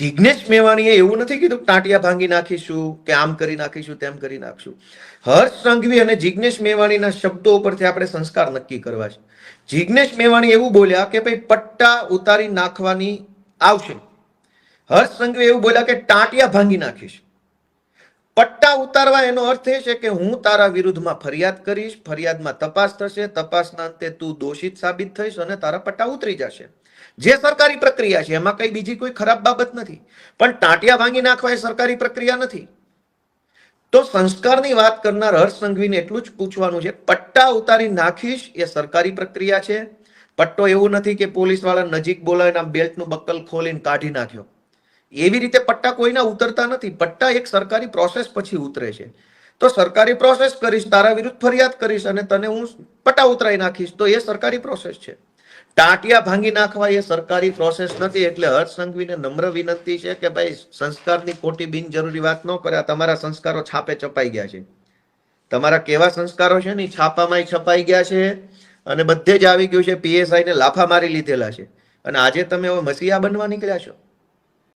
જિજ્ઞેશ મેવાણીએ એવું નથી કીધું ટાંટિયા ભાંગી નાખીશું કે આમ કરી નાખીશું તેમ કરી નાખશું. હર્ષ સંઘવી અને જિજ્ઞેશ મેવાણીના શબ્દો ઉપરથી આપણે સંસ્કાર નક્કી કરવા છે. જિજ્ઞેશ મેવાણી એવું બોલ્યા કે ભાઈ પટ્ટા ઉતારી નાખવાની આવશે. હર્ષ સંઘવી એવું બોલ્યા કે ટાંટિયા ભાંગી નાખીશ. પટ્ટા ઉતારવા એનો અર્થ એ છે કે હું તારા વિરુદ્ધમાં ફરિયાદ કરીશ, ફરિયાદમાં તપાસ થશે, તપાસના અંતે તું દોષિત સાબિત થઈશ અને તારા પટ્ટા ઉતરી જશે. જે સરકારી પ્રક્રિયા છે એમાં કઈ બીજી કોઈ ખરાબ બાબત નથી. પણ ટાંટિયા ભાંગી નાખવા એ સરકારી પ્રક્રિયા નથી. તો સંસ્કારની વાત કરનાર હર્ષ સંઘવીને એટલું જ પૂછવાનું છે, પટ્ટા ઉતારી નાખીશ એ સરકારી પ્રક્રિયા છે. પટ્ટો એવું નથી કે પોલીસ વાળા નજીક બોલાવીને બેલ્ટનું બક્કલ ખોલીને કાઢી નાખ્યો. એવી રીતે પટ્ટા કોઈના ઉતરતા નથી. પટ્ટા એક સરકારી પ્રોસેસ પછી ઉતરે છે. તો સરકારી પ્રોસેસ કરીશ, તારા વિરુદ્ધ ફરિયાદ કરીશ અને તને હું પટ્ટા ઉતરાઈ નાખીશ, તો એ સરકારી પ્રોસેસ છે. ટાંટિયા ભાંગી નાખવા એ સરકારી પ્રોસેસ નથી. એટલે હર્ષ સંઘવીને નમ્ર વિનંતી છે કે ભાઈ સંસ્કારની ખોટી બિનજરૂરી વાત ન કરે. તમારા સંસ્કારો છાપે છપાઈ ગયા છે. તમારા કેવા સંસ્કારો છે ને છાપામાં છપાઈ ગયા છે અને બધે જ આવી ગયું છે. પીએસઆઈ ને લાફા મારી લીધેલા છે અને આજે તમે હવે મસીહા બનવા નીકળ્યા છો.